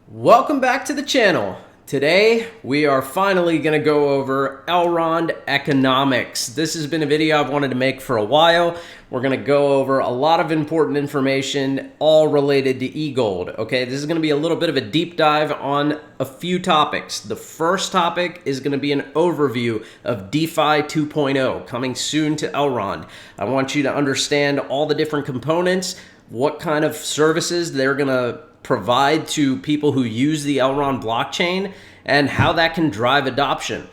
Welcome back to the channel. Today we are finally going to go over Elrond economics. This has been a video I've wanted to make for a while. We're going to go over a lot of important information all related to eGold. Okay, this is going to be a little bit of a deep dive on a few topics. The first topic is going to be an overview of DeFi 2.0 coming soon to Elrond. I want you to understand all the different components, what kind of services they're going to provide to people who use the Elrond blockchain, and how that can drive adoption.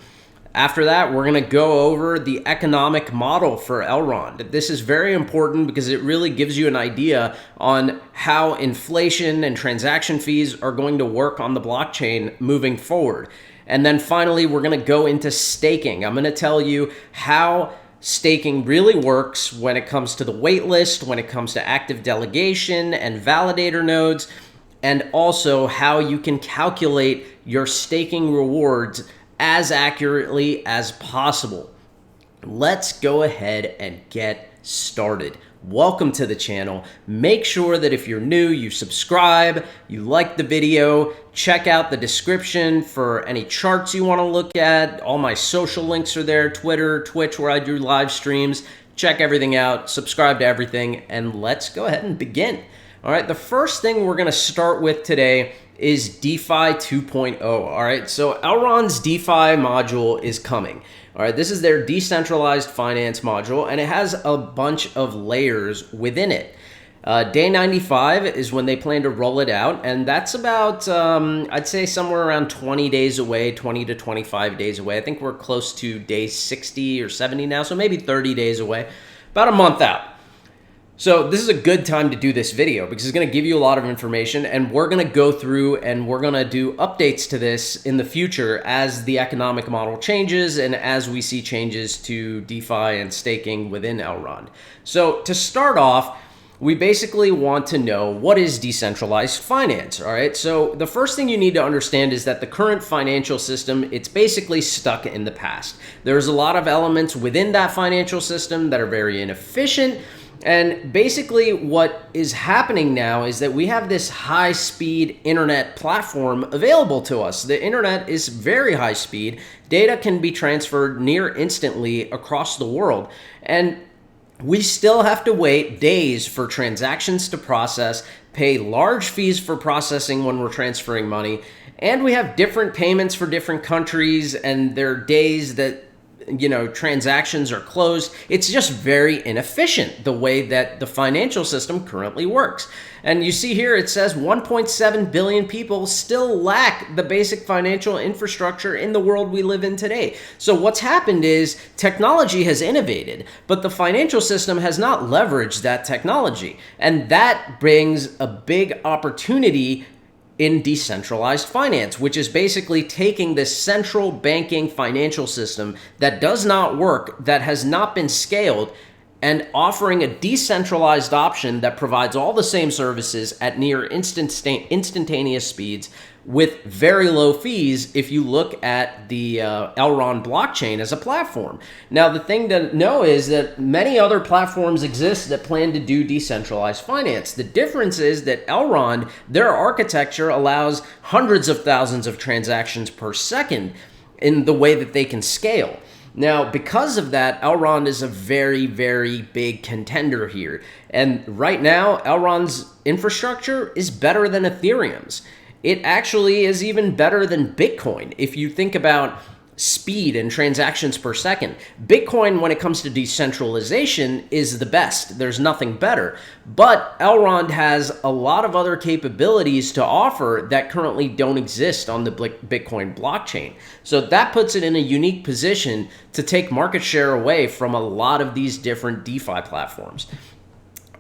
After that, we're going to go over the economic model for Elrond. This is very important because it really gives you an idea on how inflation and transaction fees are going to work on the blockchain moving forward. And then finally, we're going to go into staking. I'm going to tell you how staking really works when it comes to the waitlist, when it comes to active delegation and validator nodes, and also how you can calculate your staking rewards as accurately as possible. Let's go ahead and get started. Welcome to the channel. Make sure that if you're new, you subscribe, you like the video, check out the description for any charts you want to look at. All my social links are there, Twitter, Twitch, where I do live streams. Check everything out, subscribe to everything, and let's go ahead and begin. All right, the first thing we're going to start with today is DeFi 2.0. All right, so Elrond's DeFi module is coming. All right, this is their decentralized finance module, and it has a bunch of layers within it. Day 95 is when they plan to roll it out, and that's about, I'd say, somewhere around 20 days away, 20 to 25 days away. I think we're close to day 60 or 70 now, so maybe 30 days away, about a month out. So this is a good time to do this video because it's going to give you a lot of information, and we're going to go through and we're going to do updates to this in the future as the economic model changes and as we see changes to DeFi and staking within Elrond. So to start off, we basically want to know what is decentralized finance, all right? So the first thing you need to understand is that the current financial system, it's basically stuck in the past. There's a lot of elements within that financial system that are very inefficient. And basically what is happening now is that we have this high-speed internet platform available to us. The internet is very high speed. Data can be transferred near instantly across the world. And we still have to wait days for transactions to process, pay large fees for processing when we're transferring money, and we have different payments for different countries, and there are days that transactions are closed. It's just very inefficient the way that the financial system currently works. And you see here, it says 1.7 billion people still lack the basic financial infrastructure in the world we live in today. So what's happened is technology has innovated, but the financial system has not leveraged that technology. And that brings a big opportunity in decentralized finance, which is basically taking this central banking financial system that does not work, that has not been scaled, and offering a decentralized option that provides all the same services at near instantaneous speeds with very low fees if you look at the Elrond blockchain as a platform. Now, the thing to know is that many other platforms exist that plan to do decentralized finance. The difference is that Elrond, their architecture allows hundreds of thousands of transactions per second in the way that they can scale. Now, because of that, Elrond is a very, very big contender here. And right now, Elrond's infrastructure is better than Ethereum's. It actually is even better than Bitcoin. If you think about speed and transactions per second, Bitcoin, when it comes to decentralization, is the best. There's nothing better. But Elrond has a lot of other capabilities to offer that currently don't exist on the Bitcoin blockchain. So that puts it in a unique position to take market share away from a lot of these different DeFi platforms.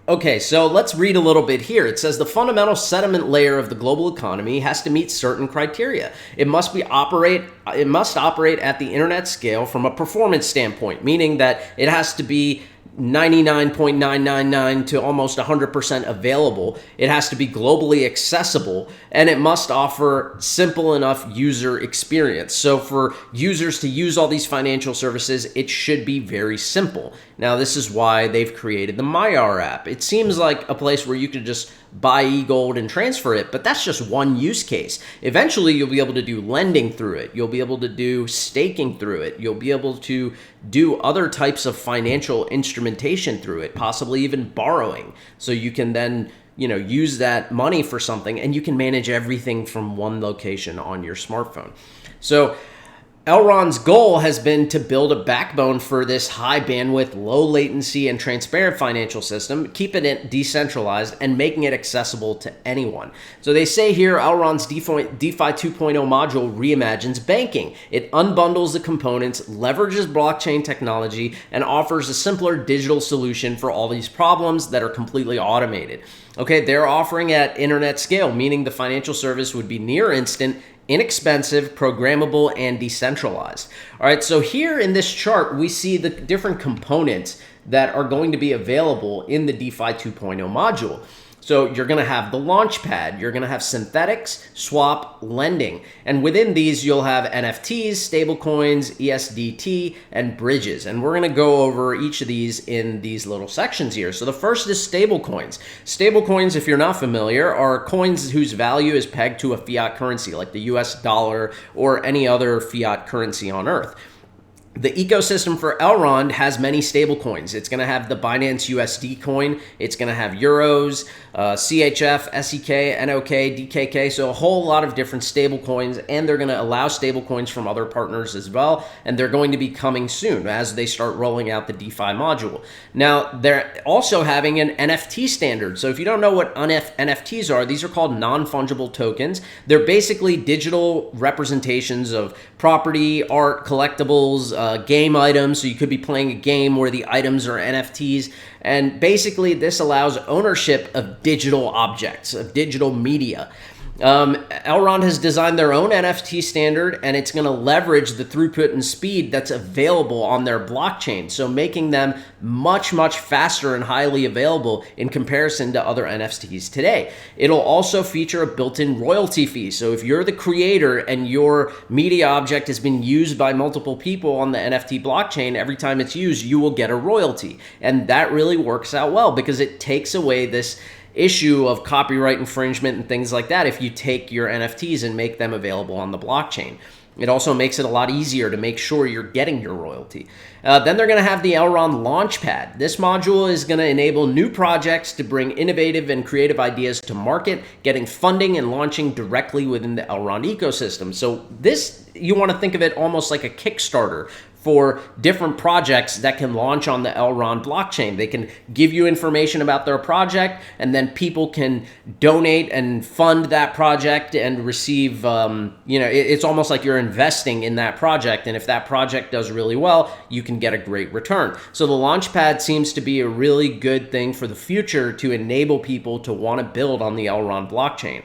Okay, so let's read a little bit here. It says the fundamental settlement layer of the global economy has to meet certain criteria. It must operate at the internet scale from a performance standpoint, meaning that it has to be 99.999 to almost 100% available. It has to be globally accessible, and it must offer simple enough user experience. So for users to use all these financial services, it should be very simple. Now, this is why they've created the Maiar app. It seems like a place where you could just buy eGold and transfer it, but that's just one use case. Eventually, you'll be able to do lending through it. You'll be able to do staking through it. You'll be able to do other types of financial instrumentation through it, possibly even borrowing. So you can then use that money for something, and you can manage everything from one location on your smartphone. So Elrond's goal has been to build a backbone for this high bandwidth, low latency, and transparent financial system, keeping it decentralized and making it accessible to anyone. So they say here, Elrond's DeFi 2.0 module reimagines banking. It unbundles the components, leverages blockchain technology, and offers a simpler digital solution for all these problems that are completely automated. Okay, they're offering at internet scale, meaning the financial service would be near instant, inexpensive, programmable, and decentralized. All right, so here in this chart, we see the different components that are going to be available in the DeFi 2.0 module. So you're going to have the Launchpad, you're going to have synthetics, swap, lending, and within these you'll have NFTs, stablecoins, ESDT, and bridges. And we're going to go over each of these in these little sections here. So the first is stablecoins. Stablecoins, if you're not familiar, are coins whose value is pegged to a fiat currency like the US dollar or any other fiat currency on Earth. The ecosystem for Elrond has many stable coins. It's going to have the Binance USD coin. It's going to have euros, CHF, SEK, NOK, DKK. So a whole lot of different stable coins, and they're going to allow stable coins from other partners as well. And they're going to be coming soon as they start rolling out the DeFi module. Now, they're also having an NFT standard. So if you don't know what NFTs are, these are called non-fungible tokens. They're basically digital representations of property, art, collectibles, game items. So you could be playing a game where the items are NFTs. And basically this allows ownership of digital objects, of digital media. Elrond has designed their own NFT standard, and it's going to leverage the throughput and speed that's available on their blockchain, so making them much, much faster and highly available in comparison to other NFTs today. It'll also feature a built-in royalty fee. So if you're the creator and your media object has been used by multiple people on the NFT blockchain, every time it's used, you will get a royalty. And that really works out well because it takes away this issue of copyright infringement and things like that if you take your NFTs and make them available on the blockchain. It also makes it a lot easier to make sure you're getting your royalty. Then they're going to have the Elrond Launchpad. This module is going to enable new projects to bring innovative and creative ideas to market, getting funding and launching directly within the Elrond ecosystem. So this, you want to think of it almost like a Kickstarter for different projects that can launch on the Elrond blockchain. They can give you information about their project, and then people can donate and fund that project and receive, it's almost like you're investing in that project. And if that project does really well, you can get a great return. So the Launchpad seems to be a really good thing for the future to enable people to want to build on the Elrond blockchain.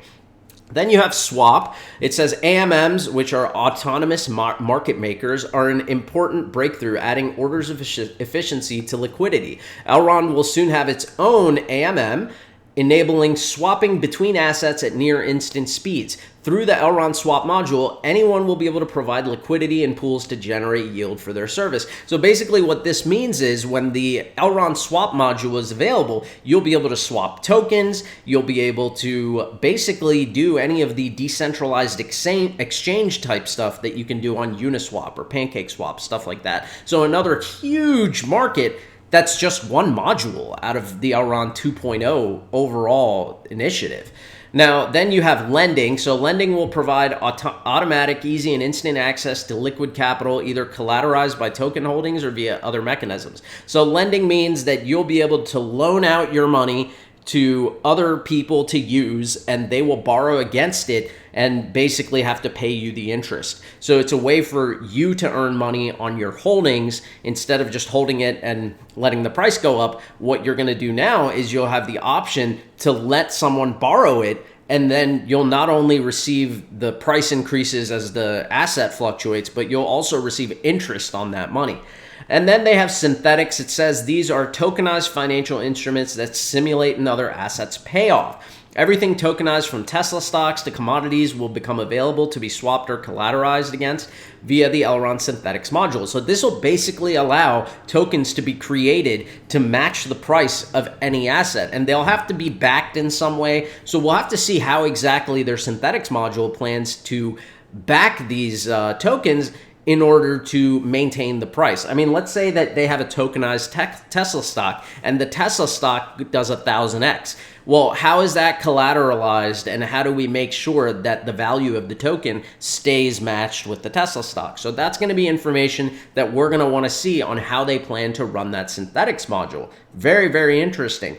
Then you have Swap. It says AMMs, which are autonomous market makers, are an important breakthrough, adding orders of efficiency to liquidity. Elrond will soon have its own AMM, enabling swapping between assets at near instant speeds. Through the Elrond Swap module, anyone will be able to provide liquidity and pools to generate yield for their service. So basically what this means is when the Elrond Swap module is available, you'll be able to swap tokens, you'll be able to basically do any of the decentralized exchange type stuff that you can do on Uniswap or PancakeSwap, stuff like that. So another huge market that's just one module out of the Elrond 2.0 overall initiative. Now, then you have lending. So lending will provide automatic, easy, and instant access to liquid capital, either collateralized by token holdings or via other mechanisms. So lending means that you'll be able to loan out your money to other people to use, and they will borrow against it and basically have to pay you the interest. So it's a way for you to earn money on your holdings instead of just holding it and letting the price go up. What you're going to do now is you'll have the option to let someone borrow it, and then you'll not only receive the price increases as the asset fluctuates, but you'll also receive interest on that money. And then they have synthetics. It says these are tokenized financial instruments that simulate another asset's payoff. Everything tokenized from Tesla stocks to commodities will become available to be swapped or collateralized against via the Elrond Synthetics module. So this will basically allow tokens to be created to match the price of any asset, and they'll have to be backed in some way. So we'll have to see how exactly their Synthetics module plans to back these tokens in order to maintain the price. I mean, let's say that they have a tokenized Tesla stock and the Tesla stock does 1000x. Well, how is that collateralized, and how do we make sure that the value of the token stays matched with the Tesla stock? So that's going to be information that we're going to want to see on how they plan to run that Synthetics module. Very, very interesting.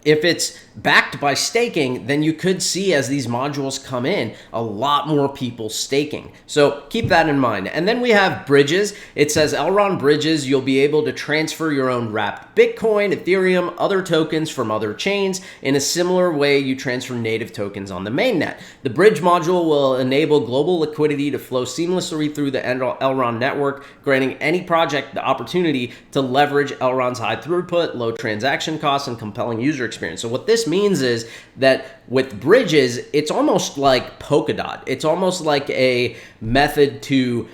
If it's backed by staking, then you could see, as these modules come in, a lot more people staking. So keep that in mind. And then we have bridges. It says Elrond bridges, you'll be able to transfer your own wrapped Bitcoin, Ethereum, other tokens from other chains in a similar way you transfer native tokens on the mainnet. The bridge module will enable global liquidity to flow seamlessly through the Elrond network, granting any project the opportunity to leverage Elrond's high throughput, low transaction costs, and compelling user experience. So what this means is that with bridges, it's almost like Polkadot. It's almost like a method to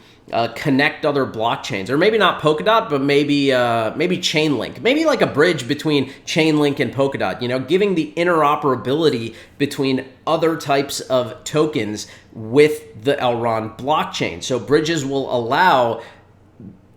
connect other blockchains, or maybe not Polkadot, but maybe Chainlink, maybe like a bridge between Chainlink and Polkadot, you know, giving the interoperability between other types of tokens with the Elrond blockchain. So bridges will allow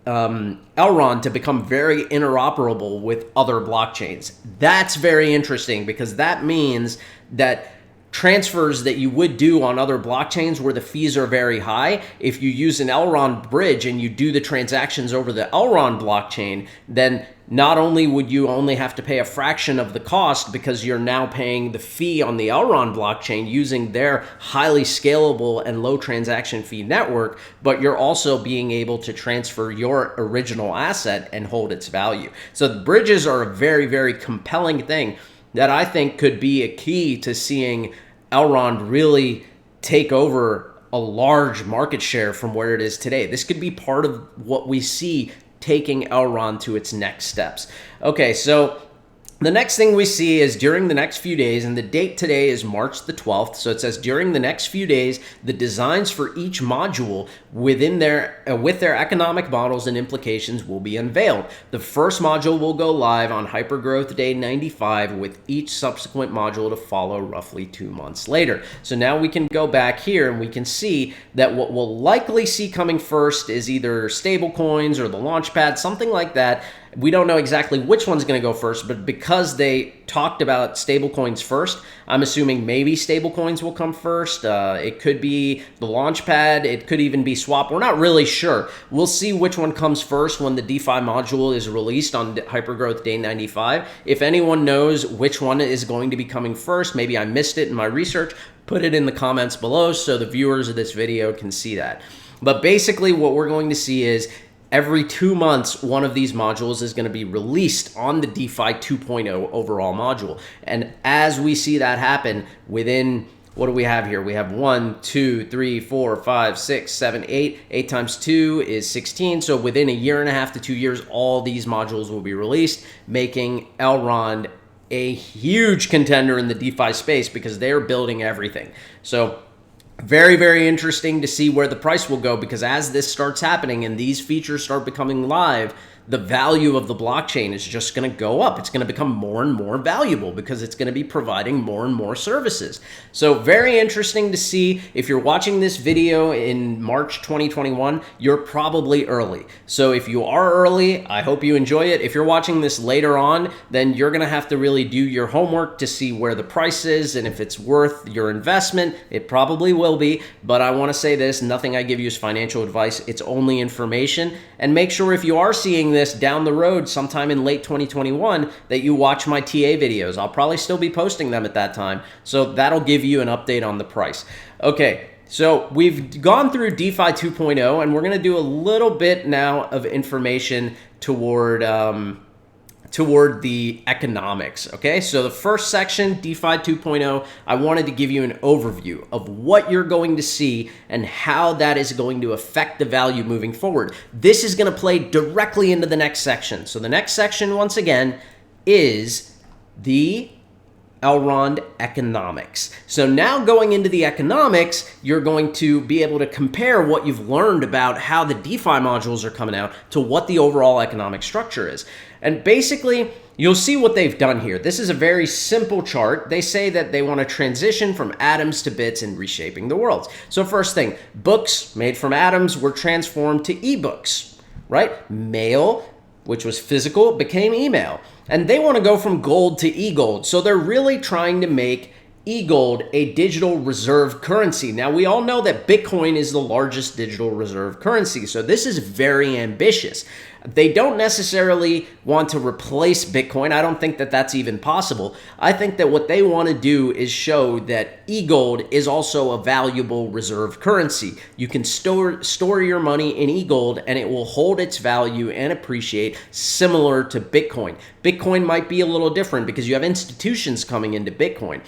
Elrond to become very interoperable with other blockchains. That's very interesting, because that means that transfers that you would do on other blockchains where the fees are very high, if you use an Elrond bridge and you do the transactions over the Elrond blockchain, then not only would you only have to pay a fraction of the cost, because you're now paying the fee on the Elrond blockchain using their highly scalable and low transaction fee network, but you're also being able to transfer your original asset and hold its value. So the bridges are a very, very compelling thing that I think could be a key to seeing Elrond really take over a large market share from where it is today. This could be part of what we see taking Elrond to its next steps. Okay, so the next thing we see is during the next few days, and the date today is March the 12th, so it says during the next few days, the designs for each module within with their economic models and implications will be unveiled. The first module will go live on Hypergrowth Day 95, with each subsequent module to follow roughly 2 months later. So now we can go back here and we can see that what we'll likely see coming first is either stablecoins or the Launchpad, something like that. We don't know exactly which one's going to go first, but because they talked about stablecoins first, I'm assuming maybe stablecoins will come first. It could be the Launchpad. It could even be Swap. We're not really sure. We'll see which one comes first when the DeFi module is released on Hypergrowth Day 95. If anyone knows which one is going to be coming first, maybe I missed it in my research, put it in the comments below so the viewers of this video can see that. But basically what we're going to see is every 2 months, one of these modules is going to be released on the DeFi 2.0 overall module. And as we see that happen within, what do we have here? We have 1, 2, 3, 4, 5, 6, 7, 8. 8 times 2 is 16. So within a year and a half to 2 years, all these modules will be released, making Elrond a huge contender in the DeFi space because they're building everything. So very, very interesting to see where the price will go, because as this starts happening and these features start becoming live, the value of the blockchain is just going to go up. It's going to become more and more valuable because it's going to be providing more and more services. So very interesting to see. If you're watching this video in March 2021, you're probably early. So if you are early, I hope you enjoy it. If you're watching this later on, then you're going to have to really do your homework to see where the price is and if it's worth your investment. It probably will be, but I want to say this, nothing I give you is financial advice. It's only information. And make sure if you are seeing this down the road sometime in late 2021 that you watch my TA videos. I'll probably still be posting them at that time, so that'll give you an update on the price. Okay, so we've gone through DeFi 2.0, and we're going to do a little bit now of information toward the economics, okay? So the first section, DeFi 2.0, I wanted to give you an overview of what you're going to see and how that is going to affect the value moving forward. This is going to play directly into the next section. So the next section, once again, is the Elrond Economics. So now going into the economics, you're going to be able to compare what you've learned about how the DeFi modules are coming out to what the overall economic structure is. And basically, you'll see what they've done here. This is a very simple chart. They say that they want to transition from atoms to bits and reshaping the world. So first thing, books made from atoms were transformed to ebooks, right? Mail, which was physical, became email. And they want to go from gold to e-gold. So they're really trying to make e-gold a digital reserve currency. Now, we all know that Bitcoin is the largest digital reserve currency. So this is very ambitious. They don't necessarily want to replace Bitcoin. I don't think that that's even possible. I think that what they want to do is show that e-gold is also a valuable reserve currency. You can store your money in e-gold and it will hold its value and appreciate similar to Bitcoin. Bitcoin might be a little different because you have institutions coming into Bitcoin.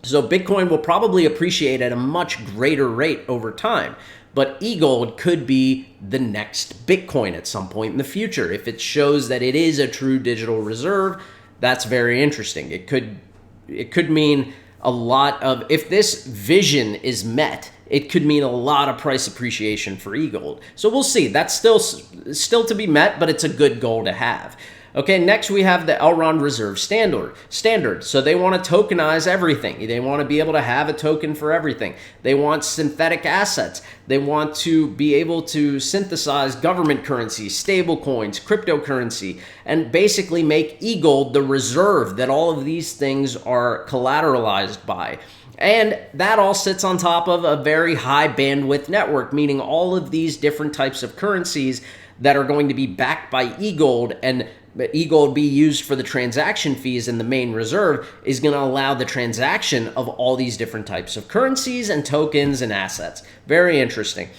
So Bitcoin will probably appreciate at a much greater rate over time. But e-gold could be the next Bitcoin at some point in the future. If it shows that it is a true digital reserve, that's very interesting. It could mean a lot of, if this vision is met, it could mean a lot of price appreciation for e-gold. So we'll see. That's still to be met, but it's a good goal to have. Okay, next we have the Elrond Reserve Standard. So they want to tokenize everything. They want to be able to have a token for everything. They want synthetic assets. They want to be able to synthesize government currency, stable coins, cryptocurrency, and basically make e-gold the reserve that all of these things are collateralized by. And that all sits on top of a very high bandwidth network, meaning all of these different types of currencies that are going to be backed by e-gold, and e-gold be used for the transaction fees in the main reserve is going to allow the transaction of all these different types of currencies and tokens and assets. Very interesting.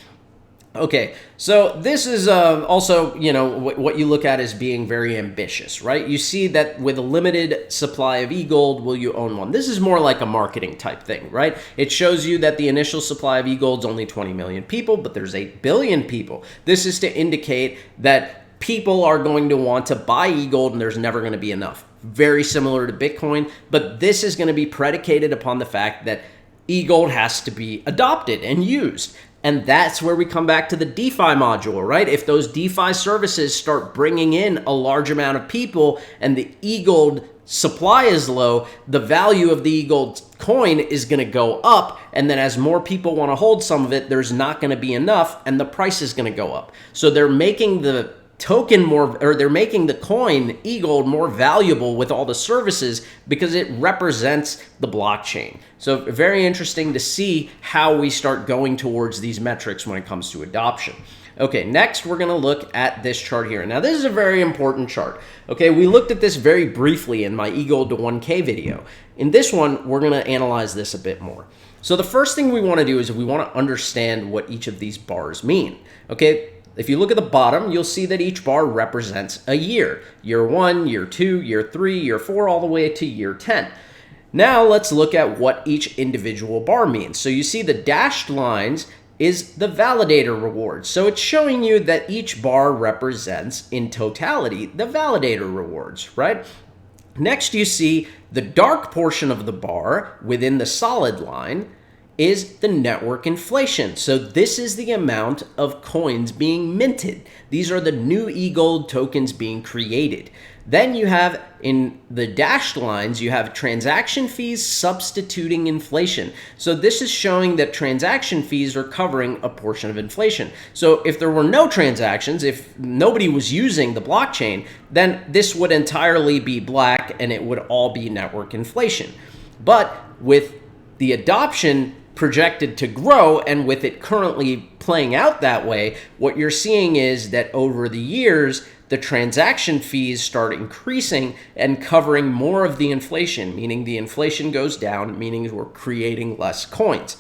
Okay, so this is also, what you look at as being very ambitious, right? You see that with a limited supply of e-gold, will you own one? This is more like a marketing type thing, right? It shows you that the initial supply of e-gold is only 20 million people, but there's 8 billion people. This is to indicate that people are going to want to buy e-gold and there's never going to be enough. Very similar to Bitcoin, but this is going to be predicated upon the fact that e-gold has to be adopted and used. And that's where we come back to the DeFi module, right? If those DeFi services start bringing in a large amount of people and the e-gold supply is low, the value of the e-gold coin is going to go up. And then as more people want to hold some of it, there's not going to be enough and the price is going to go up. So they're making the token they're making the coin e-gold more valuable with all the services because it represents the blockchain. So very interesting to see how we start going towards these metrics when it comes to adoption. Okay, next we're going to look at this chart here. Now this is a very important chart. Okay, we looked at this very briefly in my e-gold to 1K video. In this one, we're going to analyze this a bit more. So the first thing we want to do is we want to understand what each of these bars mean. Okay, if you look at the bottom, you'll see that each bar represents a year. Year 1, year 2, year 3, year 4, all the way to year 10. Now let's look at what each individual bar means. So you see the dashed lines is the validator rewards. So it's showing you that each bar represents, in totality, the validator rewards, right? Next, you see the dark portion of the bar within the solid line is the network inflation. So this is the amount of coins being minted. These are the new e-gold tokens being created. Then you have, in the dashed lines, you have transaction fees substituting inflation. So this is showing that transaction fees are covering a portion of inflation. So if there were no transactions, if nobody was using the blockchain, then this would entirely be black and it would all be network inflation. But with the adoption projected to grow, and with it currently playing out that way, what you're seeing is that over the years, the transaction fees start increasing and covering more of the inflation, meaning the inflation goes down, meaning we're creating less coins.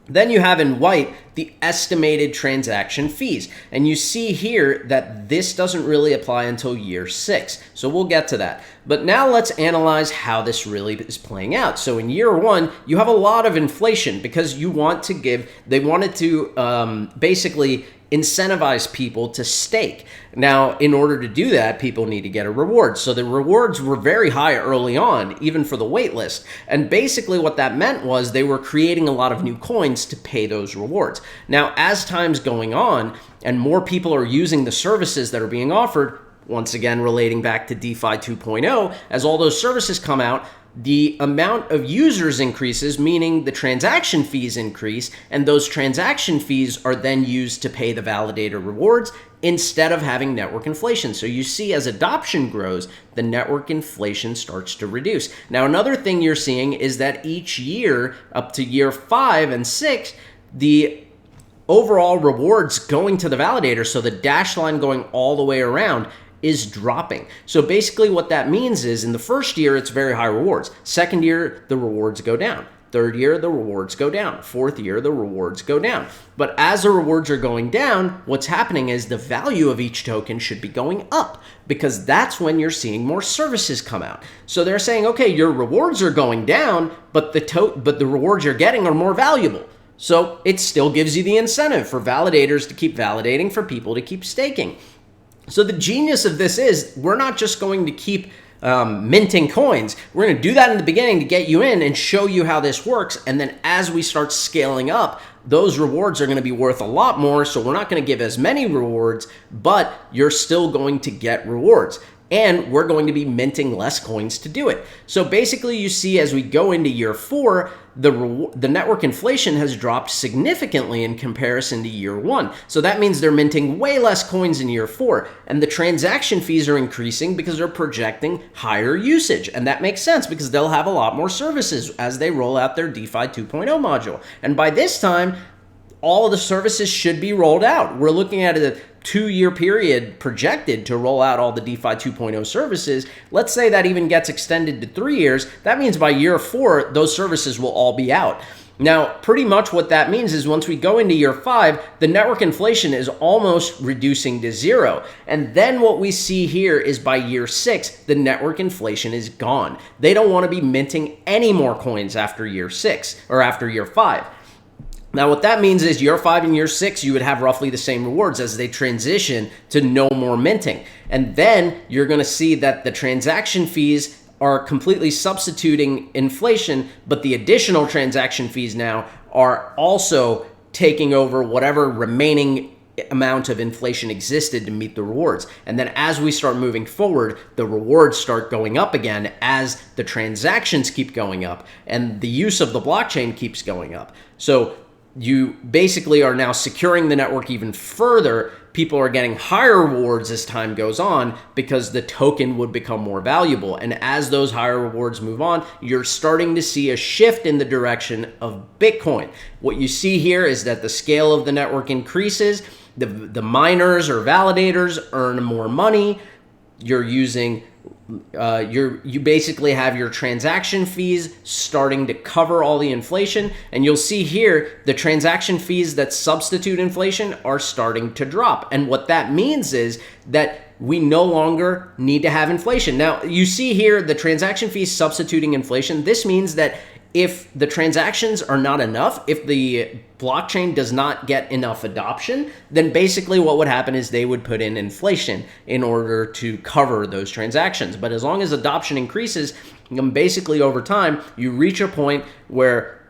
Then you have in white the estimated transaction fees. And you see here that this doesn't really apply until year 6. So we'll get to that. But now let's analyze how this really is playing out. So in year 1, you have a lot of inflation because they wanted to basically incentivize people to stake. Now, in order to do that, people need to get a reward. So the rewards were very high early on, even for the wait list. And basically what that meant was they were creating a lot of new coins to pay those rewards. Now, as time's going on and more people are using the services that are being offered, once again relating back to DeFi 2.0, as all those services come out, the amount of users increases, meaning the transaction fees increase, and those transaction fees are then used to pay the validator rewards instead of having network inflation. So you see as adoption grows, the network inflation starts to reduce. Now, another thing you're seeing is that each year, up to year 5 and 6, the overall rewards going to the validator, so the dashed line going all the way around, is dropping. So basically what that means is in the first year, it's very high rewards. Second year, the rewards go down. Third year, the rewards go down. Fourth year, the rewards go down. But as the rewards are going down, what's happening is the value of each token should be going up because that's when you're seeing more services come out. So they're saying, okay, your rewards are going down, but the rewards you're getting are more valuable. So it still gives you the incentive for validators to keep validating, for people to keep staking. So the genius of this is we're not just going to keep minting coins. We're going to do that in the beginning to get you in and show you how this works. And then as we start scaling up, those rewards are going to be worth a lot more. So we're not going to give as many rewards, but you're still going to get rewards. And we're going to be minting less coins to do it. So basically you see as we go into year 4, the network inflation has dropped significantly in comparison to year 1. So that means they're minting way less coins in year 4. And the transaction fees are increasing because they're projecting higher usage. And that makes sense because they'll have a lot more services as they roll out their DeFi 2.0 module. And by this time, all of the services should be rolled out. We're looking at a 2-year period projected to roll out all the DeFi 2.0 services. Let's say that even gets extended to 3 years. That means by year 4, those services will all be out. Now, pretty much what that means is once we go into year 5, the network inflation is almost reducing to 0. And then what we see here is by year 6, the network inflation is gone. They don't want to be minting any more coins after year 6 or after year 5. Now, what that means is year 5 and year 6, you would have roughly the same rewards as they transition to no more minting. And then you're going to see that the transaction fees are completely substituting inflation, but the additional transaction fees now are also taking over whatever remaining amount of inflation existed to meet the rewards. And then as we start moving forward, the rewards start going up again as the transactions keep going up and the use of the blockchain keeps going up. So you basically are now securing the network even further. People are getting higher rewards as time goes on because the token would become more valuable. And as those higher rewards move on, you're starting to see a shift in the direction of Bitcoin. What you see here is that the scale of the network increases. The miners or validators earn more money. You're using you basically have your transaction fees starting to cover all the inflation, and you'll see here the transaction fees that substitute inflation are starting to drop. And what that means is that we no longer need to have inflation. Now, you see here the transaction fees substituting inflation. This means that if the transactions are not enough, if the blockchain does not get enough adoption, then basically what would happen is they would put in inflation in order to cover those transactions. But as long as adoption increases, basically over time, you reach a point where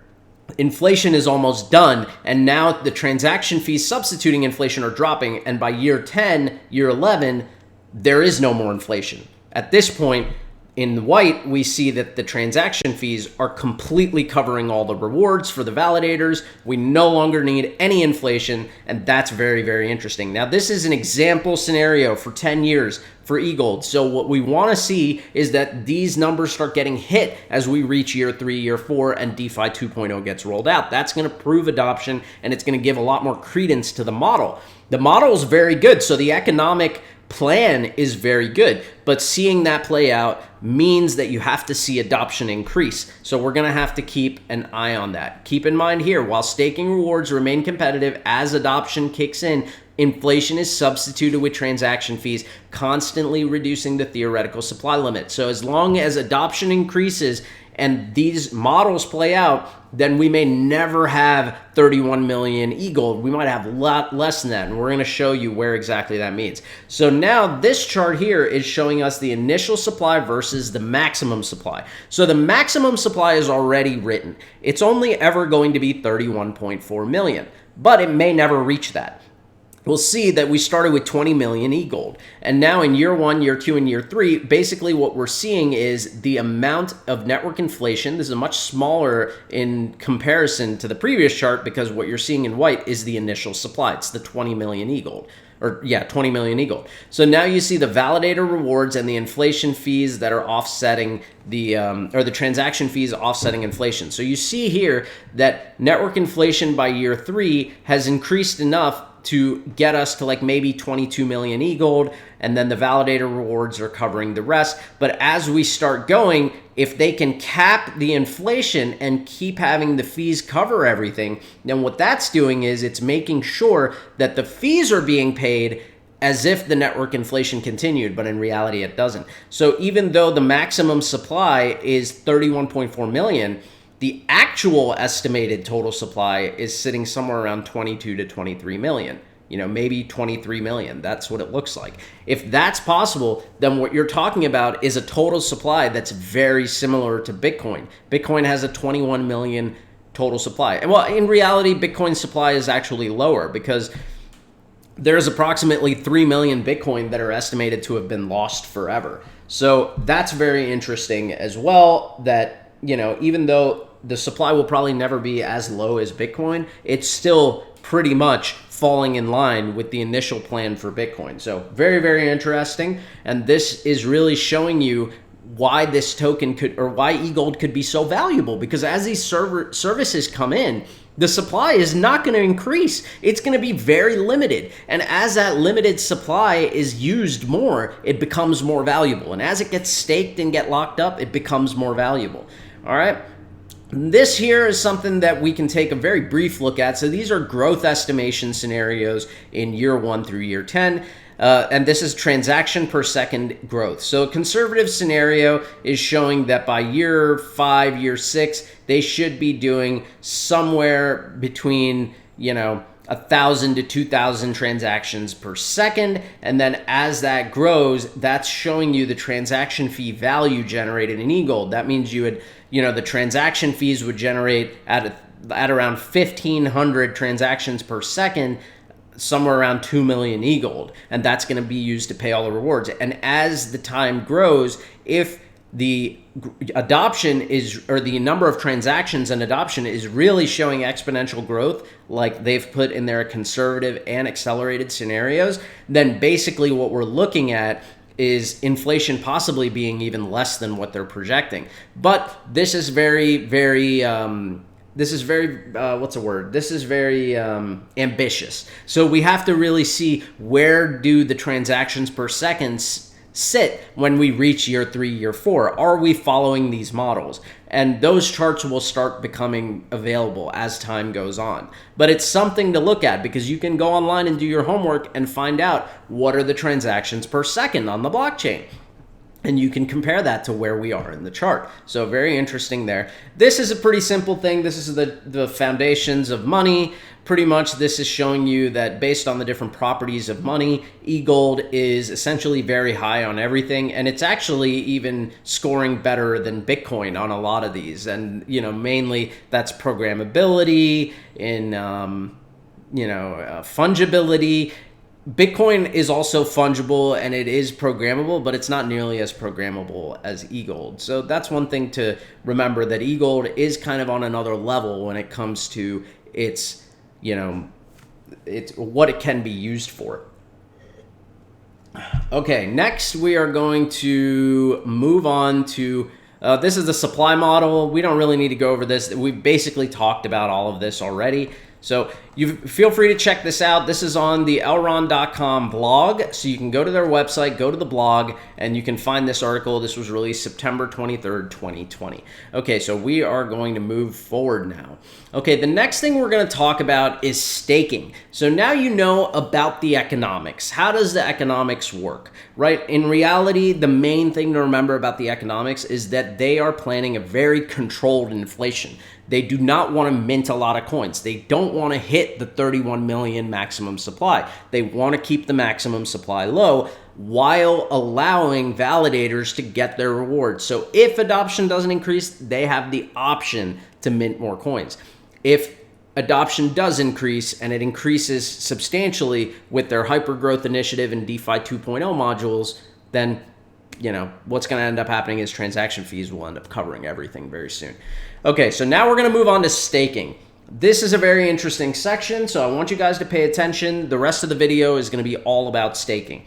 inflation is almost done, and now the transaction fees substituting inflation are dropping, and by year 10, year 11, there is no more inflation. At this point, in white, we see that the transaction fees are completely covering all the rewards for the validators. We no longer need any inflation, and that's very, very interesting. Now, this is an example scenario for 10 years for eGold. So what we want to see is that these numbers start getting hit as we reach year 3, year 4, and DeFi 2.0 gets rolled out. That's going to prove adoption, and it's going to give a lot more credence to the model. The model is very good, so the economic plan is very good, but seeing that play out means that you have to see adoption increase. So we're going to have to keep an eye on that. Keep in mind here, while staking rewards remain competitive as adoption kicks in, inflation is substituted with transaction fees, constantly reducing the theoretical supply limit. So as long as adoption increases and these models play out, then we may never have 31 million e-gold. We might have a lot less than that, and we're going to show you where exactly that means. So now this chart here is showing us the initial supply versus the maximum supply. So the maximum supply is already written. It's only ever going to be 31.4 million, but it may never reach that. We'll see that we started with 20 million e-gold. And now in year 1, year 2, and year 3, basically what we're seeing is the amount of network inflation. This is much smaller in comparison to the previous chart because what you're seeing in white is the initial supply. It's the 20 million e-gold. 20 million e-gold. So now you see the validator rewards and the inflation fees that are offsetting the transaction fees offsetting inflation. So you see here that network inflation by year 3 has increased enough to get us to like maybe 22 million e-gold, and then the validator rewards are covering the rest. But as we start going, if they can cap the inflation and keep having the fees cover everything, then what that's doing is it's making sure that the fees are being paid as if the network inflation continued, but in reality it doesn't. So even though the maximum supply is 31.4 million, the actual estimated total supply is sitting somewhere around 22 to 23 million. Maybe 23 million. That's what it looks like. If that's possible, then what you're talking about is a total supply that's very similar to Bitcoin. Bitcoin has a 21 million total supply. And well, in reality, Bitcoin's supply is actually lower because there's approximately 3 million Bitcoin that are estimated to have been lost forever. So that's very interesting as well, that, even though the supply will probably never be as low as Bitcoin, it's still pretty much falling in line with the initial plan for Bitcoin. So very, very interesting. And this is really showing you why this token why e-gold could be so valuable, because as these services come in, the supply is not going to increase. It's going to be very limited. And as that limited supply is used more, it becomes more valuable. And as it gets staked and get locked up, it becomes more valuable. All right. This here is something that we can take a very brief look at. So these are growth estimation scenarios in year 1 through year 10. And this is transaction per second growth. So a conservative scenario is showing that by year 5, year 6, they should be doing somewhere between, 1,000 to 2,000 transactions per second. And then as that grows, that's showing you the transaction fee value generated in e-gold. That means you would, the transaction fees would generate at around 1,500 transactions per second, somewhere around 2 million e-gold. And that's going to be used to pay all the rewards. And as the time grows, if the adoption or the number of transactions and adoption is really showing exponential growth, like they've put in their conservative and accelerated scenarios, then basically what we're looking at is inflation possibly being even less than what they're projecting. But this is very, very, this is very ambitious. So we have to really see, where do the transactions per second sit when we reach year 3, year 4? Are we following these models? And those charts will start becoming available as time goes on. But it's something to look at, because you can go online and do your homework and find out what are the transactions per second on the blockchain. And you can compare that to where we are in the chart. So very interesting there. This is a pretty simple thing. This is the foundations of money. Pretty much this is showing you that based on the different properties of money, e-gold is essentially very high on everything. And it's actually even scoring better than Bitcoin on a lot of these. And, mainly that's programmability and, fungibility. Bitcoin is also fungible and it is programmable, but it's not nearly as programmable as e-gold. So that's one thing to remember, that e-gold is kind of on another level when it comes to its, it's what it can be used for. Okay, next we are going to move on to, this is the supply model. We don't really need to go over this. We've basically talked about all of this already. So you feel free to check this out. This is on the Elrond.com blog. So you can go to their website, go to the blog, and you can find this article. This was released September 23rd, 2020. Okay, so we are going to move forward now. Okay, the next thing we're going to talk about is staking. So now you know about the economics. How does the economics work, right? In reality, the main thing to remember about the economics is that they are planning a very controlled inflation. They do not want to mint a lot of coins. They don't want to hit the 31 million maximum supply. They want to keep the maximum supply low while allowing validators to get their rewards. So if adoption doesn't increase, they have the option to mint more coins. If adoption does increase, and it increases substantially with their hypergrowth initiative and DeFi 2.0 modules, then what's going to end up happening is transaction fees will end up covering everything very soon. Okay, so now we're going to move on to staking. This is a very interesting section, so I want you guys to pay attention. The rest of the video is going to be all about staking.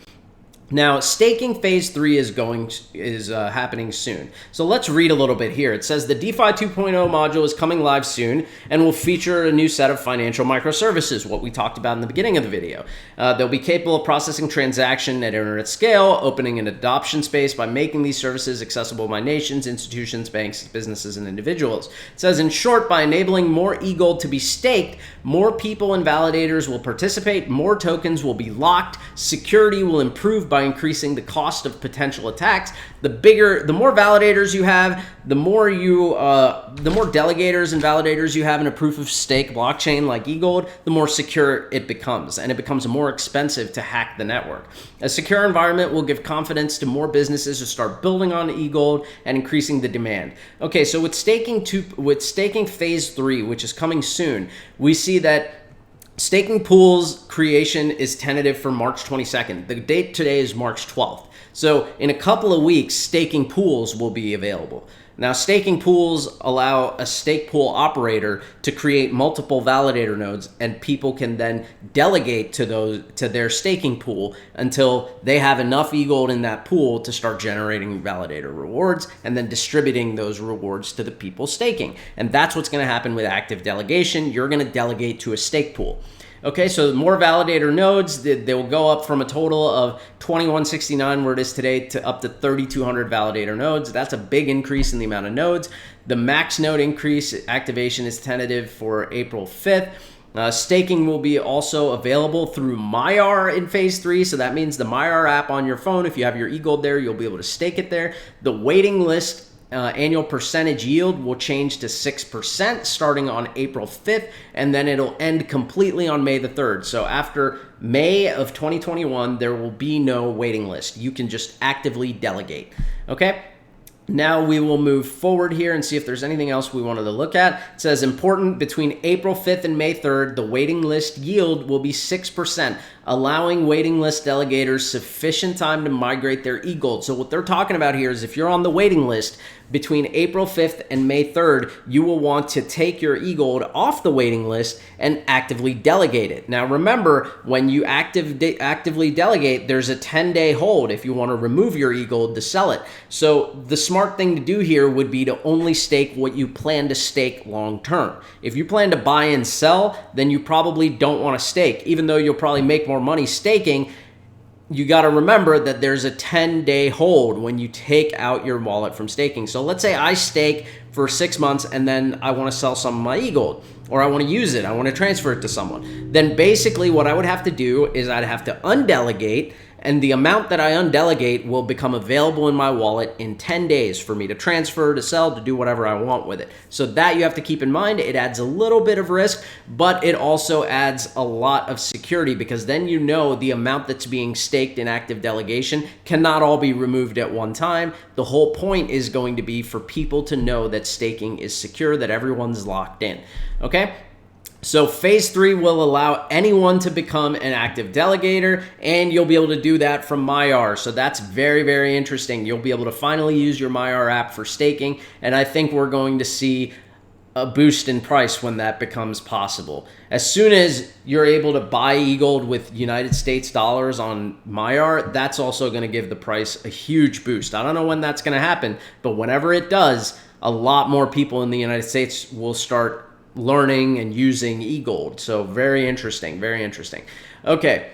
Now, staking phase 3 is happening soon. So let's read a little bit here. It says the DeFi 2.0 module is coming live soon and will feature a new set of financial microservices, what we talked about in the beginning of the video. They'll be capable of processing transaction at internet scale, opening an adoption space by making these services accessible by nations, institutions, banks, businesses, and individuals. It says, in short, by enabling more eGold to be staked, more people and validators will participate, more tokens will be locked, security will improve by increasing the cost of potential attacks. The more validators you have, the more delegators and validators you have in a proof of stake blockchain like eGold, the more secure it becomes, and it becomes more expensive to hack the network. A secure environment will give confidence to more businesses to start building on eGold and increasing the demand. Okay, so with staking phase 3, which is coming soon, we see that staking pools creation is tentative for March 22nd. The date today is March 12th. So in a couple of weeks, staking pools will be available. Now, staking pools allow a stake pool operator to create multiple validator nodes, and people can then delegate to their staking pool until they have enough eGold in that pool to start generating validator rewards and then distributing those rewards to the people staking. And that's what's going to happen with active delegation. You're going to delegate to a stake pool. Okay, so more validator nodes, they will go up from a total of 2169 where it is today to up to 3200 validator nodes. That's a big increase in the amount of nodes. The max node increase activation is tentative for April 5th. Staking will be also available through Maiar in phase 3. So that means the Maiar app on your phone, if you have your eGold there, you'll be able to stake it there. The waiting list annual percentage yield will change to 6% starting on April 5th, and then it'll end completely on May the 3rd. So after May of 2021, there will be no waiting list. You can just actively delegate. Okay? Now we will move forward here and see if there's anything else we wanted to look at. It says important between April 5th and May 3rd, the waiting list yield will be 6%, allowing waiting list delegators sufficient time to migrate their eGold. So what they're talking about here is if you're on the waiting list between April 5th and May 3rd, you will want to take your eGold off the waiting list and actively delegate it. Now remember, when you actively delegate, there's a 10-day hold if you want to remove your eGold to sell it. So the smart thing to do here would be to only stake what you plan to stake long term. If you plan to buy and sell, then you probably don't want to stake. Even though you'll probably make more money staking, you got to remember that there's a 10-day hold when you take out your wallet from staking. So let's say I stake for 6 months and then I want to sell some of my eGold, or I want to use it, I want to transfer it to someone. Then basically what I would have to do is I'd have to undelegate, and the amount that I undelegate will become available in my wallet in 10 days for me to transfer, to sell, to do whatever I want with it. So that you have to keep in mind. It adds a little bit of risk, but it also adds a lot of security, because then you know the amount that's being staked in active delegation cannot all be removed at one time. The whole point is going to be for people to know that staking is secure, that everyone's locked in. Okay? So phase 3 will allow anyone to become an active delegator, and you'll be able to do that from Maiar. So that's very, very interesting. You'll be able to finally use your Maiar app for staking, and I think we're going to see a boost in price when that becomes possible. As soon as you're able to buy eGold with United States dollars on Maiar, that's also going to give the price a huge boost. I don't know when that's going to happen, but whenever it does, a lot more people in the United States will start learning and using eGold. So very interesting, very interesting. Okay.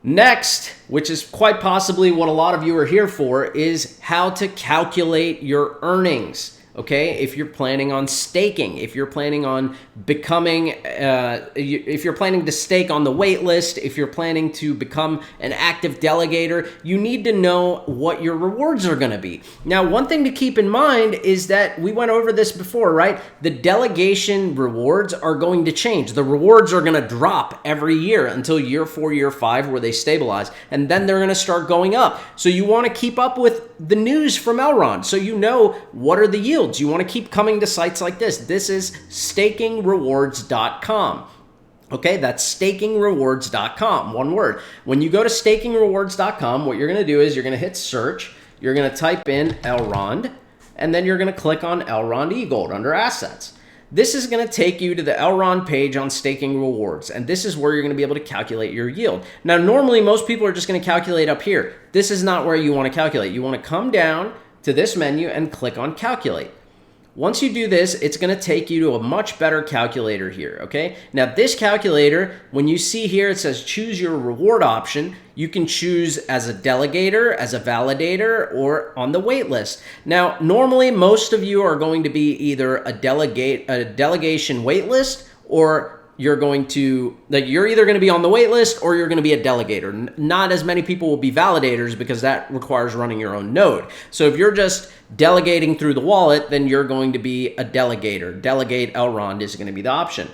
Next, which is quite possibly what a lot of you are here for, is how to calculate your earnings. Okay, if you're planning on staking, if you're planning on becoming, if you're planning to stake on the wait list, if you're planning to become an active delegator, you need to know what your rewards are going to be. Now, one thing to keep in mind is that we went over this before, right? The delegation rewards are going to change. The rewards are going to drop every year until year 4, year 5, where they stabilize, and then they're going to start going up. So you want to keep up with the news from Elrond, so you know what are the yields. You want to keep coming to sites like this. This is stakingrewards.com. Okay, that's stakingrewards.com, one word. When you go to stakingrewards.com, what you're going to do is you're going to hit search, you're going to type in Elrond, and then you're going to click on Elrond eGold under assets. This is going to take you to the Elrond page on staking rewards, and this is where you're going to be able to calculate your yield. Now, normally most people are just going to calculate up here. This is not where you want to calculate. You want to come down to this menu and click on calculate. Once you do this, it's going to take you to a much better calculator here, okay? Now, this calculator, when you see here, it says choose your reward option. You can choose as a delegator, as a validator, or on the wait list. Now, normally, most of you are going to be either a delegation wait list, or you're either going to be on the wait list or you're going to be a delegator. Not as many people will be validators because that requires running your own node. So if you're just delegating through the wallet, then you're going to be a delegator. Delegate Elrond is going to be the option,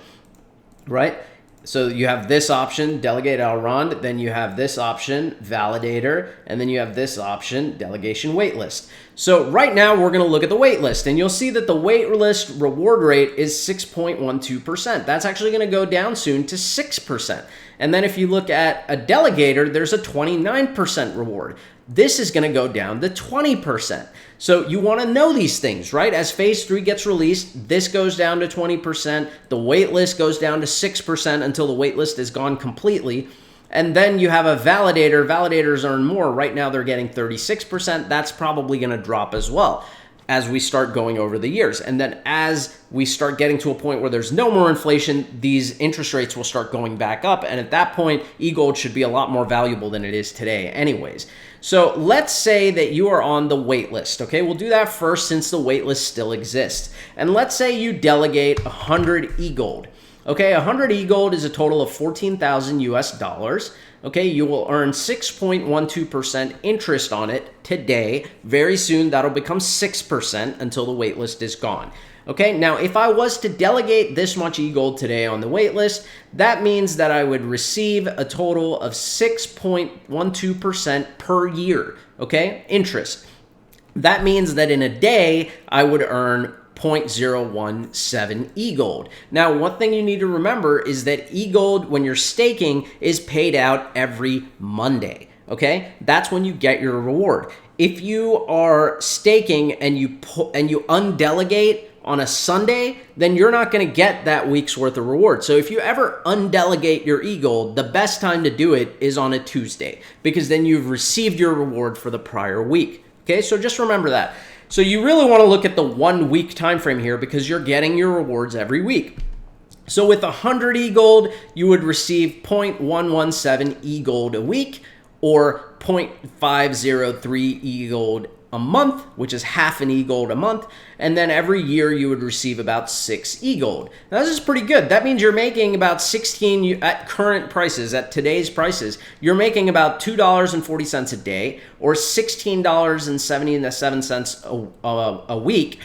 right? So you have this option, delegate Elrond, then you have this option, validator, and then you have this option, delegation waitlist. So right now we're going to look at the waitlist, and you'll see that the waitlist reward rate is 6.12%. That's actually going to go down soon to 6%. And then if you look at a delegator, there's a 29% reward. This is going to go down to 20%. So you want to know these things, right? As phase 3 gets released, this goes down to 20%. The waitlist goes down to 6% until the waitlist is gone completely. And then you have a validator. Validators earn more. Right now they're getting 36%. That's probably going to drop as well as we start going over the years. And then as we start getting to a point where there's no more inflation, these interest rates will start going back up. And at that point, eGold should be a lot more valuable than it is today anyways. So let's say that you are on the wait list, okay? We'll do that first since the wait list still exists. And let's say you delegate 100 eGold. Okay, 100 eGold is a total of 14,000 US dollars. Okay, you will earn 6.12% interest on it today. Very soon, that'll become 6% until the waitlist is gone. Okay, now if I was to delegate this much eGold today on the waitlist, that means that I would receive a total of 6.12% per year, okay, interest. That means that in a day, I would earn 0.017 eGold. Now, one thing you need to remember is that eGold, when you're staking, is paid out every Monday. Okay, that's when you get your reward. If you are staking and you undelegate on a Sunday, then you're not going to get that week's worth of reward. So if you ever undelegate your eGold, the best time to do it is on a Tuesday, because then you've received your reward for the prior week. Okay, so just remember that. So you really want to look at the 1 week time frame here because you're getting your rewards every week. So with 100 eGold, you would receive 0.117 eGold a week or 0.503 eGold a month, which is half an eGold a month. And then every year you would receive about 6 eGold. Now this is pretty good. That means you're making about 16 at current prices, at today's prices, you're making about $2.40 a day or $16.77 a week,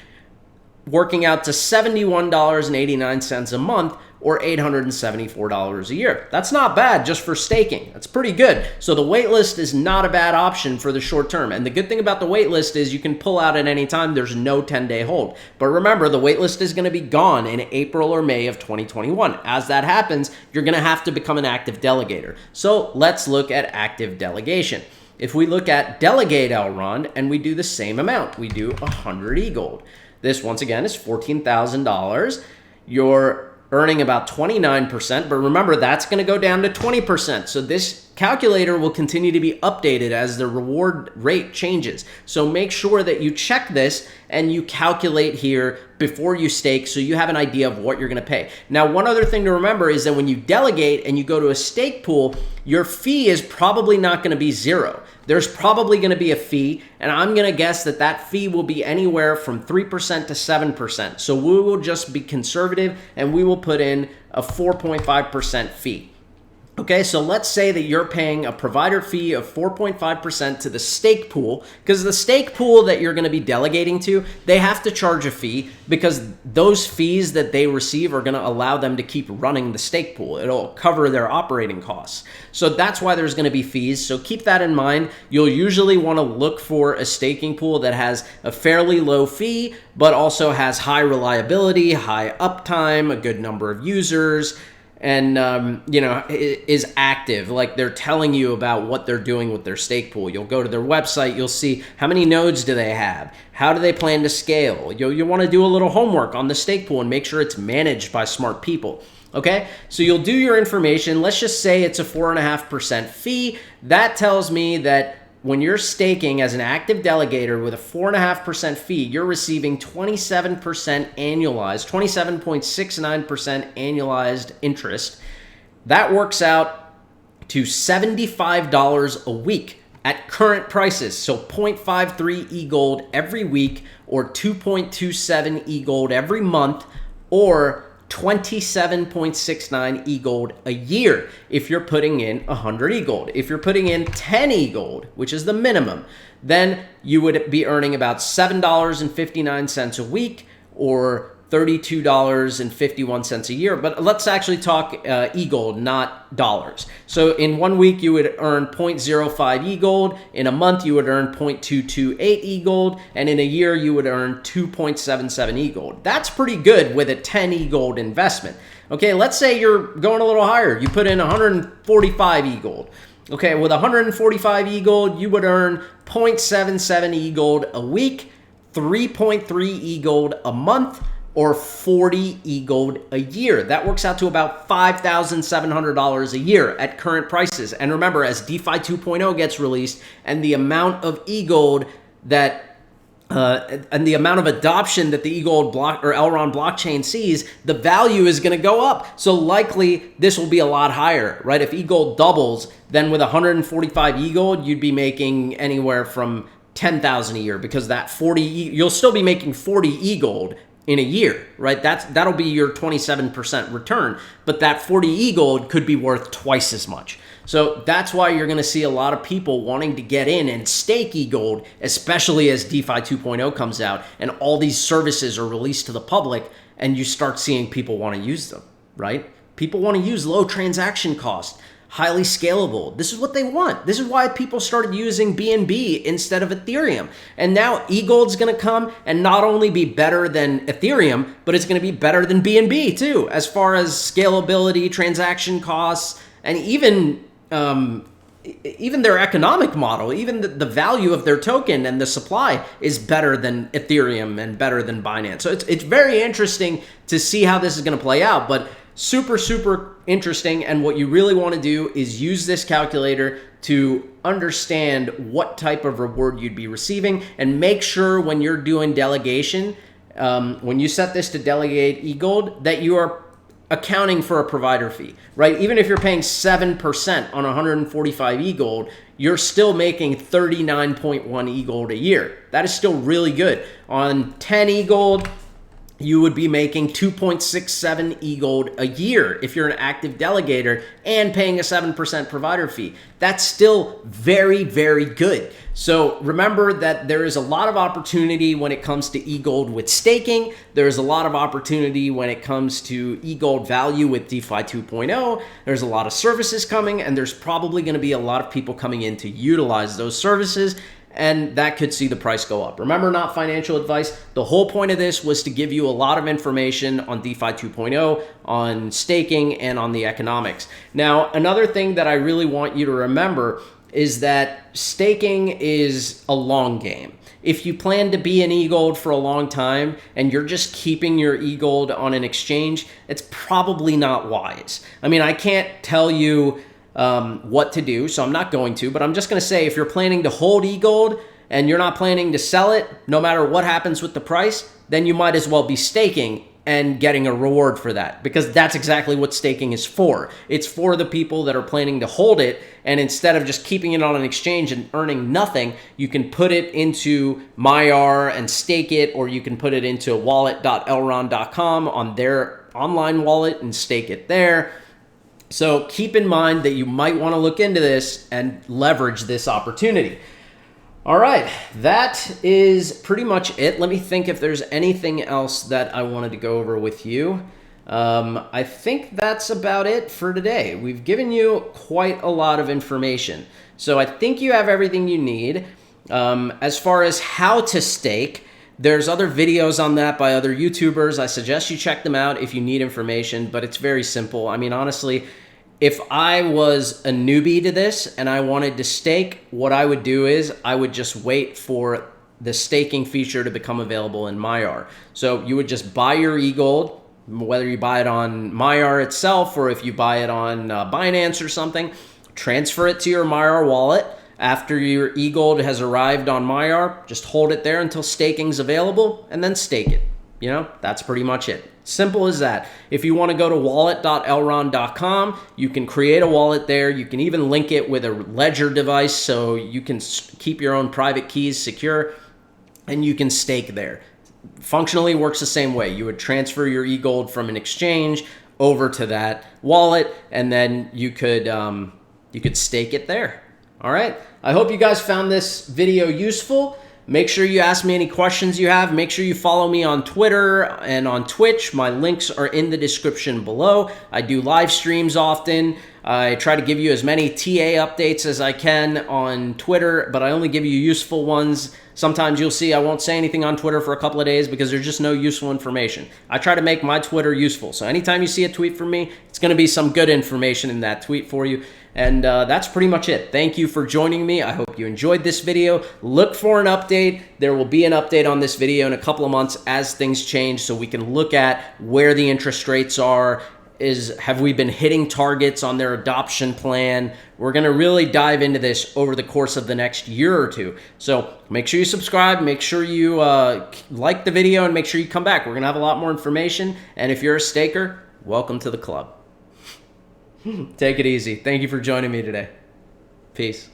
working out to $71.89 a month or $874 a year. That's not bad just for staking. That's pretty good. So the waitlist is not a bad option for the short term. And the good thing about the waitlist is you can pull out at any time. There's no 10-day hold. But remember, the waitlist is going to be gone in April or May of 2021. As that happens, you're going to have to become an active delegator. So let's look at active delegation. If we look at delegate Elrond and we do the same amount, we do 100 eGold. This, once again, is $14,000. You're earning about 29%, but remember, that's going to go down to 20%. So this calculator will continue to be updated as the reward rate changes. So make sure that you check this and you calculate here before you stake so you have an idea of what you're going to pay. Now, one other thing to remember is that when you delegate and you go to a stake pool, your fee is probably not going to be zero. There's probably going to be a fee, and I'm going to guess that that fee will be anywhere from 3% to 7%. So we will just be conservative and we will put in a 4.5% fee. Okay, so let's say that you're paying a provider fee of 4.5% to the stake pool, because the stake pool that you're going to be delegating to, they have to charge a fee because those fees that they receive are going to allow them to keep running the stake pool. It'll cover their operating costs. So that's why there's going to be fees. So keep that in mind. You'll usually want to look for a staking pool that has a fairly low fee, but also has high reliability, high uptime, a good number of users, and is active, like they're telling you about what they're doing with their stake pool. You'll go to their website, you'll see how many nodes do they have, how do they plan to scale. You want to do a little homework on the stake pool and make sure it's managed by smart people. Okay, so you'll do your information. Let's just say it's a 4.5% fee. That tells me that when you're staking as an active delegator with a 4.5% fee, you're receiving 27% annualized, 27.69% annualized interest. That works out to $75 a week at current prices. So 0.53 e-gold every week, or 2.27 e-gold every month, or 27.69 e-gold a year if you're putting in 100 e-gold. If you're putting in 10 e-gold, which is the minimum, then you would be earning about $7.59 a week, or $32.51 a year. But let's actually talk e-gold, not dollars. So in 1 week, you would earn 0.05 e-gold. In a month, you would earn 0.228 e-gold. And in a year, you would earn 2.77 e-gold. That's pretty good with a 10 e-gold investment. Okay, let's say you're going a little higher. You put in 145 e-gold. Okay, with 145 e-gold, you would earn 0.77 e-gold a week, 3.3 e-gold a month, or 40 e-gold a year. That works out to about $5,700 a year at current prices. And remember, as DeFi 2.0 gets released and the amount of e-gold that and the amount of adoption that the e-gold block or Elrond blockchain sees, the value is going to go up. So likely this will be a lot higher, right? If e-gold doubles, then with 145 e-gold, you'd be making anywhere from 10,000 a year, because that 40 you'll still be making 40 e-gold in a year, right? That'll be your 27% return, but that 40 e-gold could be worth twice as much. So that's why you're going to see a lot of people wanting to get in and stake e-gold, especially as DeFi 2.0 comes out and all these services are released to the public, and you start seeing people want to use them, right? People want to use low transaction cost, highly scalable. This is what they want. This is why people started using BNB instead of Ethereum. And now e-gold's going to come and not only be better than Ethereum, but it's going to be better than BNB too, as far as scalability, transaction costs, and even their economic model, even the value of their token and the supply is better than Ethereum and better than Binance. So it's very interesting to see how this is going to play out, but super, super interesting. And what you really want to do is use this calculator to understand what type of reward you'd be receiving, and make sure when you're doing delegation, when you set this to delegate e-gold, that you are accounting for a provider fee, right? Even if you're paying 7% on 145 e-gold, you're still making 39.1 e-gold a year. That is still really good. On 10 e-gold, you would be making 2.67 e-gold a year if you're an active delegator and paying a 7% provider fee. That's still very, very good. So remember that there is a lot of opportunity when it comes to e-gold with staking. There's a lot of opportunity when it comes to e-gold value with DeFi 2.0. There's a lot of services coming, and there's probably going to be a lot of people coming in to utilize those services, and that could see the price go up. Remember, not financial advice. The whole point of this was to give you a lot of information on DeFi 2.0, on staking, and on the economics. Now, another thing that I really want you to remember is that staking is a long game. If you plan to be in e-gold for a long time and you're just keeping your e-gold on an exchange, it's probably not wise. I mean, I can't tell you what to do, so I'm not going to, but I'm just going to say if you're planning to hold eGold and you're not planning to sell it, no matter what happens with the price, then you might as well be staking and getting a reward for that, because that's exactly what staking is for. It's for the people that are planning to hold it, and instead of just keeping it on an exchange and earning nothing, you can put it into Maiar and stake it, or you can put it into wallet.elrond.com on their online wallet and stake it there. So keep in mind that you might want to look into this and leverage this opportunity. All right, that is pretty much it. Let me think if there's anything else that I wanted to go over with you. I think that's about it for today. We've given you quite a lot of information. So I think you have everything you need. As far as how to stake, there's other videos on that by other YouTubers. I suggest you check them out if you need information, but it's very simple. I mean, honestly, if I was a newbie to this and I wanted to stake, what I would do is I would just wait for the staking feature to become available in Maiar. So you would just buy your eGold, whether you buy it on Maiar itself or if you buy it on Binance or something, transfer it to your Maiar wallet. After your eGold has arrived on Maiar, just hold it there until staking's available and then stake it. You know, that's pretty much it. Simple as that. If you want to go to wallet.elrond.com, you can create a wallet there. You can even link it with a ledger device so you can keep your own private keys secure, and you can stake there. Functionally works the same way. You would transfer your eGold from an exchange over to that wallet, and then you could stake it there. All right. I hope you guys found this video useful. Make sure you ask me any questions you have. Make sure you follow me on Twitter and on Twitch. My links are in the description below. I do live streams often. I try to give you as many TA updates as I can on Twitter, but I only give you useful ones. Sometimes you'll see I won't say anything on Twitter for a couple of days because there's just no useful information. I try to make my Twitter useful. So anytime you see a tweet from me, it's going to be some good information in that tweet for you. And that's pretty much it. Thank you for joining me. I hope you enjoyed this video. Look for an update. There will be an update on this video in a couple of months as things change so we can look at where the interest rates are. Have we been hitting targets on their adoption plan? We're going to really dive into this over the course of the next year or two. So make sure you subscribe, make sure you like the video, and make sure you come back. We're going to have a lot more information. And if you're a staker, welcome to the club. Take it easy. Thank you for joining me today. Peace.